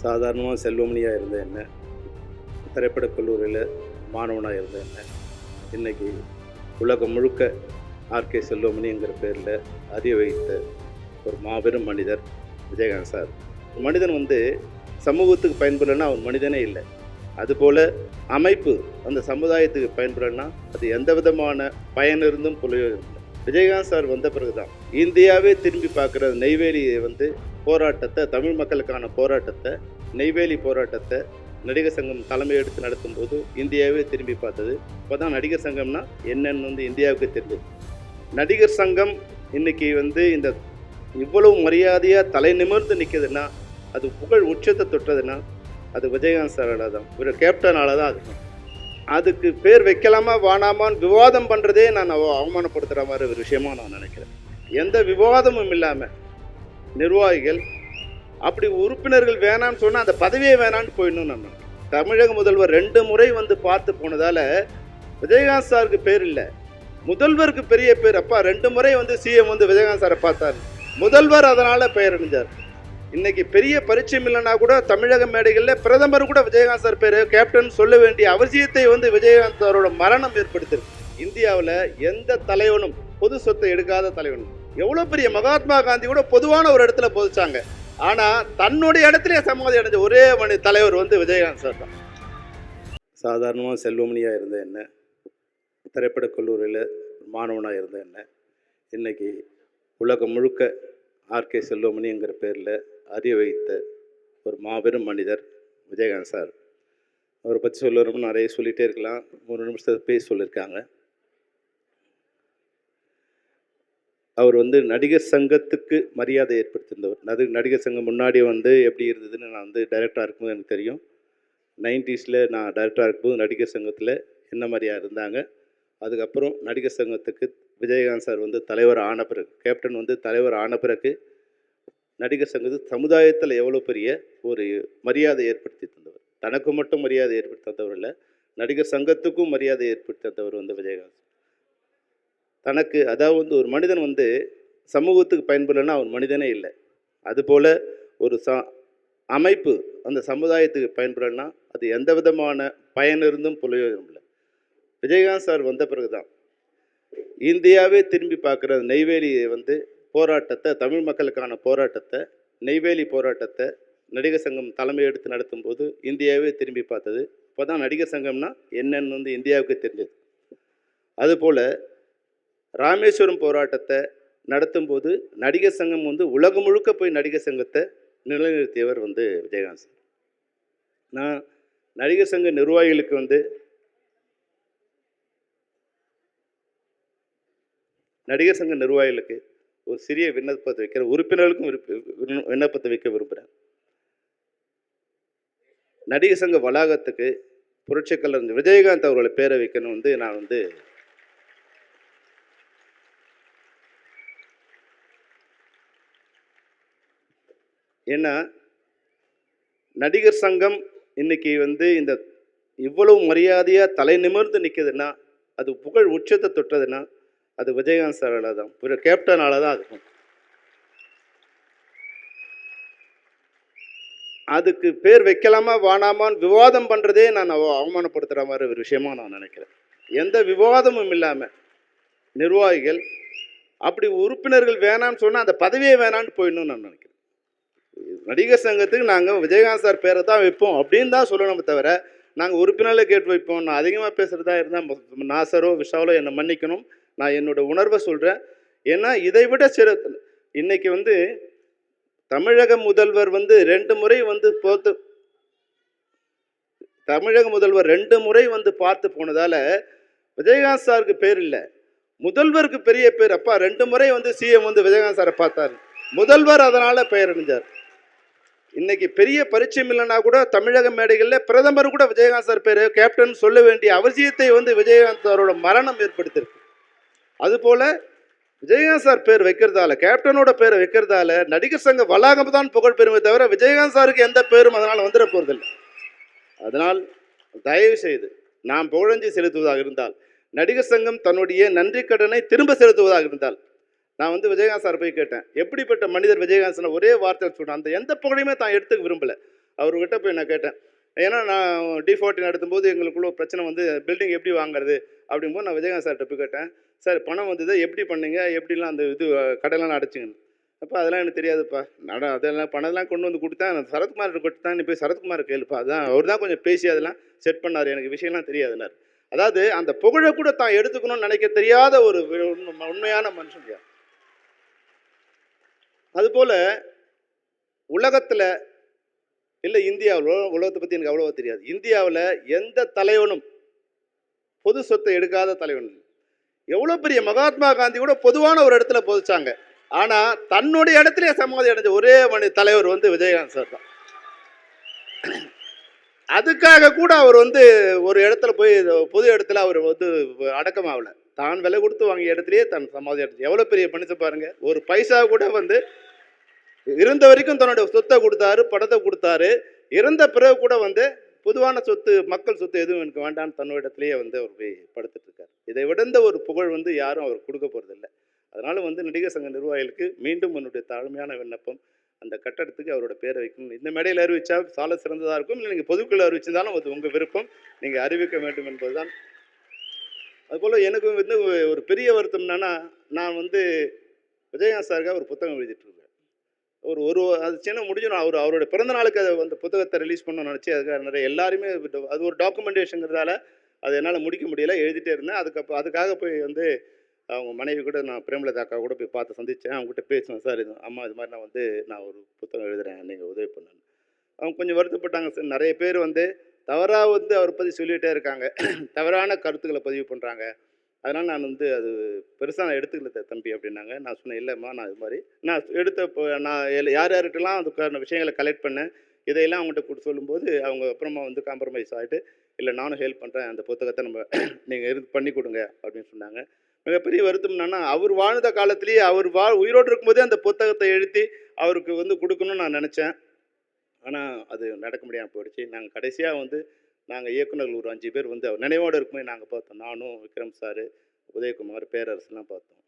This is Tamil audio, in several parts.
சாதாரணமாக செல்வமணியாக இருந்த என்ன, திரைப்படக் கல்லூரியில் மாணவனாக இருந்த என்ன, இன்றைக்கி உலகம் முழுக்க ஆர்கே செல்வமணிங்கிற பேரில் அறிய வைத்த ஒரு மாபெரும் மனிதர் விஜயகாந்த் சார். மனிதன் சமூகத்துக்கு பயன்படலைன்னா அவர் மனிதனே இல்லை. அதுபோல் அமைப்பு அந்த சமுதாயத்துக்கு பயன்படலைன்னா அது எந்த விதமான பயன் இருந்தும் புரியும். விஜயகாந்த் சார் வந்த பிறகு தான் இந்தியாவே திரும்பி பார்க்குற நெய்வேலியை போராட்டத்தை, தமிழ் மக்களுக்கான போராட்டத்தை, நெய்வேலி போராட்டத்தை நடிகர் சங்கம் தலைமை எடுத்து நடத்தும் போது இந்தியாவே திரும்பி பார்த்தது. இப்போ தான் நடிகர் சங்கம்னா என்னன்னு இந்தியாவுக்கு தெரிஞ்சது. நடிகர் சங்கம் இன்னைக்கு இந்த இவ்வளவு மரியாதையாக தலை நிமிர்ந்து நிற்குதுன்னா, அது புகழ் உச்சத்தை தொட்டதுன்னா அது விஜயகாந்த் சாரால தான், ஒரு கேப்டனால தான். அதுக்கு பேர் வைக்கலாமா வானாமான்னு விவாதம் பண்ணுறதே நான் அவமானப்படுத்துகிற மாதிரி ஒரு விஷயமா நான் நினைக்கிறேன். எந்த விவாதமும் இல்லாமல் நிர்வாகிகள் அப்படி உறுப்பினர்கள் வேணான்னு சொன்னால் அந்த பதவியே வேணான்னு போயிடணும். நம்ம தமிழக முதல்வர் 2 முறை பார்த்து போனதால் விஜயகாந்த் சாருக்கு பேர் இல்லை, முதல்வருக்கு பெரிய பேர். அப்பா 2 முறை சிஎம் விஜயகாந்த் சாரை பார்த்தார், முதல்வர் அதனால் பெயர் அணிஞ்சார். இன்னைக்கு பெரிய பரிச்சயம் இல்லைன்னா கூட தமிழக மேடைகளில் பிரதமர் கூட விஜயகாந்த் சார் பேர் கேப்டன் சொல்ல வேண்டிய அவசியத்தை விஜயகாந்த் சாரோட மரணம் ஏற்படுத்திருக்கு. இந்தியாவில் எந்த தலைவனும் பொது சொத்தை எடுக்காத தலைவனும், எவ்வளோ பெரிய மகாத்மா காந்தி கூட பொதுவான ஒரு இடத்துல போதிச்சாங்க. ஆனால் தன்னுடைய இடத்துல சமாதி அடைஞ்ச ஒரே தலைவர் விஜயகாந்த் சார் தான். சாதாரணமாக செல்வமணியாக இருந்த என்ன, திரைப்படக் கல்லூரியில் மாணவனாக இருந்த என்ன, இன்றைக்கி உலகம் முழுக்க ஆர்கே செல்வமணிங்கிற பேரில் அறிய வைத்த ஒரு மாபெரும் மனிதர் விஜயகாந்த் சார். அவரை பற்றி சொல்லணும்னு நிறைய சொல்லிகிட்டே இருக்கலாம். 3 நிமிஷத்தை பேசி சொல்லியிருக்காங்க. அவர் நடிகர் சங்கத்துக்கு மரியாதை ஏற்படுத்தியிருந்தவர். நடிகர் சங்கம் முன்னாடி எப்படி இருந்ததுன்னு நான் டைரக்டராக இருக்கும்போது எனக்கு தெரியும். 90s நான் டைரக்டராக இருக்கும்போது நடிகர் சங்கத்தில் என்ன மாதிரியாக இருந்தாங்க. அதுக்கப்புறம் நடிகர் சங்கத்துக்கு விஜயகாந்த் சார் தலைவர் ஆன பிறகு, கேப்டன் தலைவர் ஆன பிறகு நடிகர் சங்கத்துக்கு சமுதாயத்தில் எவ்வளோ பெரிய ஒரு மரியாதை ஏற்படுத்தி தந்தவர். தனக்கு மட்டும் மரியாதை ஏற்படுத்தி தந்தவர் இல்லை, நடிகர் சங்கத்துக்கும் மரியாதை ஏற்படுத்தி தந்தவர் விஜயகாந்த். தனக்கு அதாவது ஒரு மனிதன் சமூகத்துக்கு பயன்படலைன்னா அவர் மனிதனே இல்லை. அதுபோல் ஒரு அமைப்பு அந்த சமுதாயத்துக்கு பயன்படலைன்னா அது எந்த விதமான பயன் இருந்தும் புரியும் இல்லை. விஜயகாந்த் சார் வந்த பிறகு தான் இந்தியாவே திரும்பி பார்க்குற நெய்வேலியை போராட்டத்தை, தமிழ் மக்களுக்கான போராட்டத்தை, நெய்வேலி போராட்டத்தை நடிகர் சங்கம் தலைமை எடுத்து நடத்தும் போது இந்தியாவே திரும்பி பார்த்தது. இப்போ தான் நடிகர் சங்கம்னா என்னன்னு இந்தியாவுக்கு தெரிஞ்சது. அதுபோல் ராமேஸ்வரம் போராட்டத்தை நடத்தும் போது நடிகர் சங்கம் உலகம் முழுக்க போய் நடிகர் சங்கத்தை நிலைநிறுத்தியவர் விஜயகாந்த் சார். நான் நடிகர் சங்க நிர்வாகிகளுக்கு நடிகர் சங்க நிர்வாகிகளுக்கு ஒரு சிறிய விண்ணப்பத்தை வைக்கிற, உறுப்பினர்களுக்கும் விண்ணப்பத்தை வைக்க விரும்புகிறேன். நடிகர் சங்க வளாகத்துக்கு புரட்சிக்கலைஞர் விஜயகாந்த் அவர்களை பேரை வைக்கணும் நான் ஏன்னா நடிகர் சங்கம் இன்னைக்கு இந்த இவ்வளவு மரியாதையாக தலை நிமிர்ந்து நிற்குதுன்னா, அது புகழ் உச்சத்தை தொட்டதுன்னா அது விஜயகாந்த் சாரால தான், ஒரு கேப்டனால தான். அதுக்கு பேர் வைக்கலாமா வானாமான்னு விவாதம் பண்ணுறதே நான் அவமானப்படுத்துகிற மாதிரி ஒரு விஷயமா நான் நினைக்கிறேன். எந்த விவாதமும் இல்லாமல் நிர்வாகிகள் அப்படி உறுப்பினர்கள் வேணான்னு சொன்னால் அந்த பதவியே வேணான்னு போயிடணும்னு நான் நினைக்கிறேன். நடிகர் சங்கத்துக்கு நாங்கள் விஜயகாந்த் சார் பேரை தான் வைப்போம் அப்படின்னு தான் சொல்லணுமே தவிர, நாங்கள் உறுப்பினர்களை கேட்டு வைப்போம். நான் அதிகமாக பேசுகிறதா இருந்தால் நாசரோ விஷாலோ என்னை மன்னிக்கணும். நான் என்னோட உணர்வை சொல்கிறேன். ஏன்னா இதை விட இன்னைக்கு தமிழக முதல்வர் 2 முறை பார்த்து, தமிழக முதல்வர் 2 முறை பார்த்து போனதால் விஜயகாந்த் சாருக்கு பேர் இல்லை, முதல்வருக்கு பெரிய பேர். அப்பா 2 முறை சிஎம் விஜயகாந்த் சாரை பார்த்தார், முதல்வர் அதனால் பெயர் அணிஞ்சார். இன்னைக்கு பெரிய பரிச்சயம் இல்லைன்னா கூட தமிழக மேடைகளில் பிரதமர் கூட விஜயகாந்த் சார் பேர் கேப்டன் சொல்ல வேண்டிய அவசியத்தை விஜயகாந்த் சாரோட மரணம் ஏற்படுத்திருக்கு. அதுபோல் விஜயகாந்த் சார் பேர் வைக்கிறதால, கேப்டனோட பேரை வைக்கிறதால நடிகர் சங்க வளாகம் தான் புகழ் பெறுமே தவிர விஜயகாந்த் சாருக்கு எந்த பேரும் அதனால் வந்துட போகிறதில்லை. அதனால் தயவு செய்து நாம் புகழஞ்சி செலுத்துவதாக இருந்தால், நடிகர் சங்கம் தன்னுடைய நன்றி கடனை திரும்ப செலுத்துவதாக இருந்தால், நான் விஜயகாந்த் சார் போய் கேட்டேன், எப்படிப்பட்ட மனிதர் விஜயகாந்த் ஒரே வார்த்தை சொன்னேன். அந்த எந்த புகழையுமே தான் எடுத்துக்க விரும்பலை. அவர்கிட்ட போய் நான் கேட்டேன். ஏன்னா நான் D14 நடத்தும்போது எங்களுக்குள்ள ஒரு பிரச்சனை வந்து பில்டிங் எப்படி வாங்குறது அப்படிங்கும்போது நான் விஜயகாந்த் சார்கிட்ட போய் கேட்டேன். சார் பணம் வந்தது எப்படி பண்ணீங்க? எப்படிலாம் அந்த இது கடன்லாம் அடைச்சிங்கன்னு. அப்போ அதெல்லாம் எனக்கு தெரியாதுப்பா. அதெல்லாம் பணம்லாம் கொண்டு வந்து கொடுத்தா சரத்குமார்கிட்ட கொடுத்தா நீ போய் சரத்குமாரை கேளுப்பா. அதான் அவர் தான் கொஞ்சம் பேசி அதெல்லாம் செட் பண்ணார். எனக்கு விஷயம்லாம் தெரியாதுன்னார். அதாவது அந்த புகழை கூட தான் எடுத்துக்கணும்னு நினைக்க தெரியாத ஒரு உண்மையான மனுஷன். அதுபோல் உலகத்தில் இல்லை இந்தியாவில், உலகத்தை பற்றி எனக்கு அவ்வளோவா தெரியாது. இந்தியாவில் எந்த தலைவனும் பொது சொத்தை எடுக்காத தலைவன். எவ்வளோ பெரிய மகாத்மா காந்தி கூட பொதுவான ஒரு இடத்துல பொதிச்சாங்க. ஆனால் தன்னுடைய இடத்துல சமாதி அடைஞ்ச ஒரே தலைவர் வந்து விஜயகாந்த் சார் தான். அதுக்காக கூட அவர் வந்து ஒரு இடத்துல போய் பொது இடத்துல அவர் வந்து அடக்கமாகல. தான் விலை கொடுத்து வாங்கிய இடத்துலயே தன் சமாதி அடைஞ்சு எவ்வளோ பெரிய மனுஷன் பாருங்க. ஒரு பைசா கூட வந்து இருந்த வரைக்கும் தன்னுடைய சொத்தை கொடுத்தாரு, படத்தை கொடுத்தாரு. இறந்த பிறகு கூட வந்து பொதுவான சொத்து, மக்கள் சொத்து எதுவும் எனக்கு வேண்டான்னு தன்னுடைய வந்து அவர் போய் படுத்துட்டு இருக்காரு. இதை விடந்த ஒரு புகழ் வந்து யாரும் அவர் கொடுக்க போறதில்லை. அதனால வந்து நடிகர் சங்க நிர்வாகிகளுக்கு மீண்டும் என்னுடைய தாழ்மையான விண்ணப்பம், அந்த கட்டடத்துக்கு அவரோட பேரை வைக்கணும். இந்த மேடையில் அறிவிச்சா சால சிறந்ததாக இருக்கும். இல்லை நீங்கள் பொதுக்குழு அறிவிச்சிருந்தாலும் அது உங்கள் விருப்பம், நீங்கள் அறிவிக்க வேண்டும் என்பதுதான். அதுபோல் எனக்கு வந்து ஒரு பெரிய வருத்தம் என்னன்னா, நான் வந்து விஜயகாந்த் சாருக்காக ஒரு புத்தகம் எழுதிட்டு இருக்கேன். ஒரு அது சின்ன முடிஞ்சிடும். அவரோட பிறந்த நாளுக்கு அதை அந்த புத்தகத்தை ரிலீஸ் பண்ணணும்னு நினச்சி அதுக்காக நிறைய எல்லாருமே அது ஒரு டாக்குமெண்டேஷனுங்கிறதால அதை என்னால் முடிக்க முடியல. எழுதிட்டே இருந்தேன். அதுக்காக போய் வந்து அவங்க மனைவி கூட நான் பிரேமலதா அக்கா கூட போய் பார்த்து சந்தித்தேன். அவங்ககிட்ட பேசுவேன். சார் இது அம்மா இது மாதிரி நான் ஒரு புத்தகம் எழுதுகிறேன், நீங்கள் உதவி பண்ணணும். அவங்க கொஞ்சம் வருத்தப்பட்டாங்க. சார் நிறைய பேர் வந்து தவறாக வந்து அவரை பற்றி சொல்லிகிட்டே இருக்காங்க, தவறான கருத்துக்களை பதிவு பண்ணுறாங்க. அதனால் நான் வந்து அது பெருசாக நான் எடுத்துக்கல தம்பி அப்படின்னாங்க. நான் சொன்னேன், இல்லைம்மா நான் இது மாதிரி நான் யார் யார்கிட்டலாம் அதுக்கான விஷயங்களை கலெக்ட் பண்ணேன், இதையெல்லாம் அவங்ககிட்ட கொடுத்து சொல்லும்போது அவங்க அப்புறமா வந்து காம்ப்ரமைஸ் ஆகிட்டு, இல்லை நானும் ஹெல்ப் பண்ணுறேன், அந்த புத்தகத்தை நீங்கள் பண்ணி கொடுங்க அப்படின்னு சொன்னாங்க. மிகப்பெரிய வருத்தம் என்னன்னா, அவர் வாழ்ந்த காலத்திலேயே அவர் உயிரோடு இருக்கும்போதே அந்த புத்தகத்தை எழுதி அவருக்கு வந்து கொடுக்கணும்னு நான் நினச்சேன். ஆனால் அது நடக்க முடியாமல் போயிடுச்சு. நாங்கள் கடைசியாக வந்து நாங்கள் இயக்குநர்கள் ஒரு 5 பேர் வந்து அவர் நினைவோடு இருக்கும்போது நாங்கள் பார்த்தோம். நானும் விக்ரம் சார், உதயகுமார், பேரரசுலாம் பார்த்தோம்.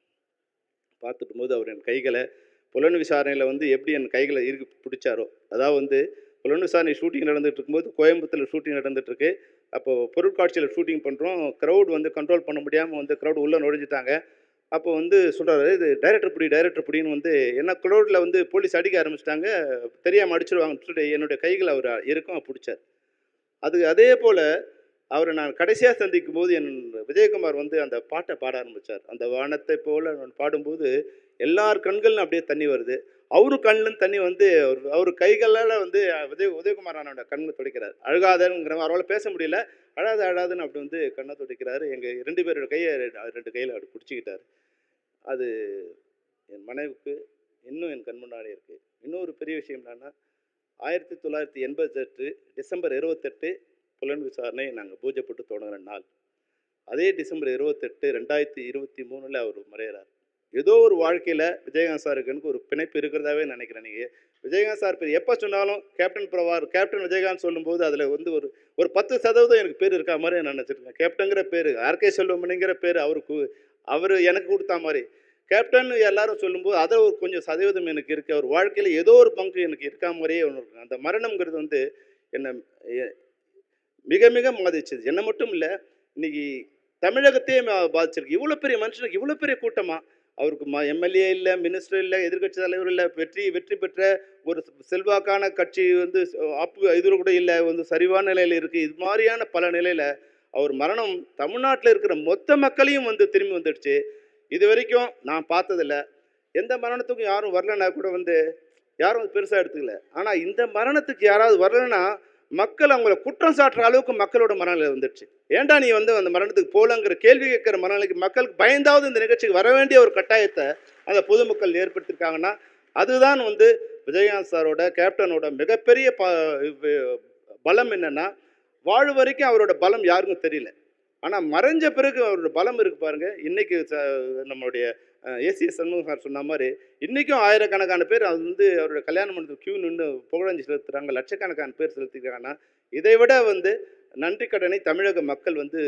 பார்த்துட்டும் போது அவர் என் கைகளை புலன் விசாரணையில் வந்து எப்படி என் கைகளை பிடிச்சாரோ, அதாவது வந்து புலன் விசாரணை ஷூட்டிங் நடந்துகிட்டு இருக்கும்போது கோயம்புத்தூரில் ஷூட்டிங் நடந்துகிட்ருக்கு. அப்போது பொருட்காட்சியில் ஷூட்டிங் பண்ணுறோம். க்ரௌட் வந்து கண்ட்ரோல் பண்ண முடியாமல் வந்து க்ரௌட் உள்ளே நுழைஞ்சிட்டாங்க. அப்போ வந்து சொல்கிறாரு, இது டைரக்டர் பிடின்னு வந்து என்ன க்ரௌடில் வந்து போலீஸ் அடிக்க ஆரம்பிச்சிட்டாங்க, தெரியாமல் அடிச்சிடுவாங்கன்னு சொல்லிட்டு என்னுடைய கைகளை அவர் இருக்கும் பிடிச்சார். அதே போல் அவரை நான் கடைசியாக சந்திக்கும் போது விஜயகுமார் வந்து அந்த பாட்டை பாட ஆரம்பித்தார். அந்த வானத்தை போல் நான் பாடும்போது எல்லார் கண்களும் அப்படியே தண்ணி வருது. அவரு கண்ணிலும் தண்ணி வந்து அவர் கைகளால் வந்து உதயகுமார் அண்ணனோட கண்ணை துடைக்கிறார். அழுகாதங்கிற அவரால் பேச முடியல. அழாதுன்னு அப்படி வந்து கண்ணை துடைக்கிறாரு. எங்கள் 2 பேரோட கையை 2 கையில் அப்படி பிடிச்சிக்கிட்டார். அது என் மனைவிக்கு இன்னும் என் கண் முன்னாடி இருக்குது. இன்னொரு பெரிய விஷயம் என்னன்னா, 1988 டிசம்பர் 28 புலன் விசாரணை நாங்கள் பூஜை போட்டு தொடங்குற நாள். அதே டிசம்பர் 28 2023 அவர் மறைகிறார். ஏதோ ஒரு வாழ்க்கையில் விஜயகாந்த் சாருக்கு எனக்கு ஒரு பிணைப்பு இருக்கிறதாவே நினைக்கிறேன். நீங்கள் விஜயகாந்த் சார் பேர் எப்போ சொன்னாலும் கேப்டன் பிரபார், கேப்டன் விஜயகாந்த் சொல்லும்போது அதில் வந்து ஒரு 10% எனக்கு பேர் இருக்கா மாதிரி நான் நினச்சிருக்கேன். கேப்டனுங்கிற பேர், ஆர்கே செல்வமணிங்கிற பேர் அவர் எனக்கு கொடுத்தா மாதிரி, கேப்டன் எல்லாரும் சொல்லும்போது அதில் ஒரு கொஞ்சம் சதவீதம் எனக்கு இருக்குது. அவர் வாழ்க்கையில் ஏதோ ஒரு பங்கு எனக்கு இருக்கா மாதிரியே ஒன்று இருக்கு. அந்த மரணங்கிறது வந்து என்னை மிக மிக பாதிச்சது. என்னை மட்டும் இல்லை, இன்னைக்கு தமிழகத்தையே பாதிச்சிருக்கு. இவ்வளோ பெரிய மனுஷனுக்கு இவ்வளோ பெரிய கூட்டமாக, அவருக்கு எம்எல்ஏ இல்லை, மினிஸ்டர் இல்லை, எதிர்கட்சி தலைவர் இல்லை, வெற்றி பெற்ற ஒரு செல்வாக்கான கட்சி வந்து இதில் கூட இல்லை, வந்து சரிவான நிலையில் இருக்குது. இது மாதிரியான பல நிலையில் அவர் மரணம் தமிழ்நாட்டில் இருக்கிற மொத்த மக்களையும் வந்து திரும்பி வந்துடுச்சு. இது வரைக்கும் நான் பார்த்ததில்ல. எந்த மரணத்துக்கும் யாரும் வரலன்னா கூட வந்து யாரும் பெருசாக எடுத்துக்கல. ஆனால் இந்த மரணத்துக்கு யாராவது வரலன்னா மக்கள் அவங்கள குற்றம் சாட்டுற அளவுக்கு மக்களோட மனநிலை வந்துடுச்சு. ஏன்டா நீ வந்து அந்த மரணத்துக்கு போலங்கிற கேள்வி கேட்குற மனநிலைக்கு மக்களுக்கு பயந்தாவது இந்த நிகழ்ச்சிக்கு வர வேண்டிய ஒரு கட்டாயத்தை அந்த பொதுமக்கள் ஏற்படுத்தியிருக்காங்கன்னா, அதுதான் வந்து விஜயகாந்த் சாரோட கேப்டனோட மிகப்பெரிய பலம். என்னென்னா, வாழு வரைக்கும் அவரோட பலம் யாருக்கும் தெரியல. ஆனால் மறைஞ்ச பிறகு அவரோட பலம் இருக்குது பாருங்கள். இன்றைக்கி நம்மளுடைய ஏசிஎஸ் சண்முகம் சார் சொன்ன மாதிரி இன்றைக்கும் ஆயிரக்கணக்கான பேர் அது வந்து அவரோட கல்யாண மண்டபத்துக்கு கியூ நின்று புகழஞ்சி செலுத்துகிறாங்க, லட்சக்கணக்கான பேர் செலுத்திக்கிறாங்கன்னா, இதை விட வந்து நன்றி கடனை தமிழக மக்கள் வந்து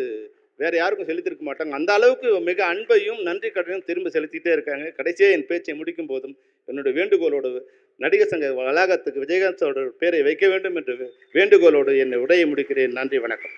வேறு யாருக்கும் செலுத்திருக்க மாட்டாங்க. அந்த அளவுக்கு மிக அன்பையும் நன்றி கடனையும் திரும்ப செலுத்திகிட்டே இருக்காங்க. கடைசியாக என் பேச்சை முடிக்கும் போதும் என்னுடைய வேண்டுகோளோடு நடிகர் சங்க வளாகத்துக்கு விஜயகாந்த் அவர்கள் பேரை வைக்க வேண்டும் என்று வேண்டுகோளோடு என்னை உரையை முடிக்கிறேன். நன்றி, வணக்கம்.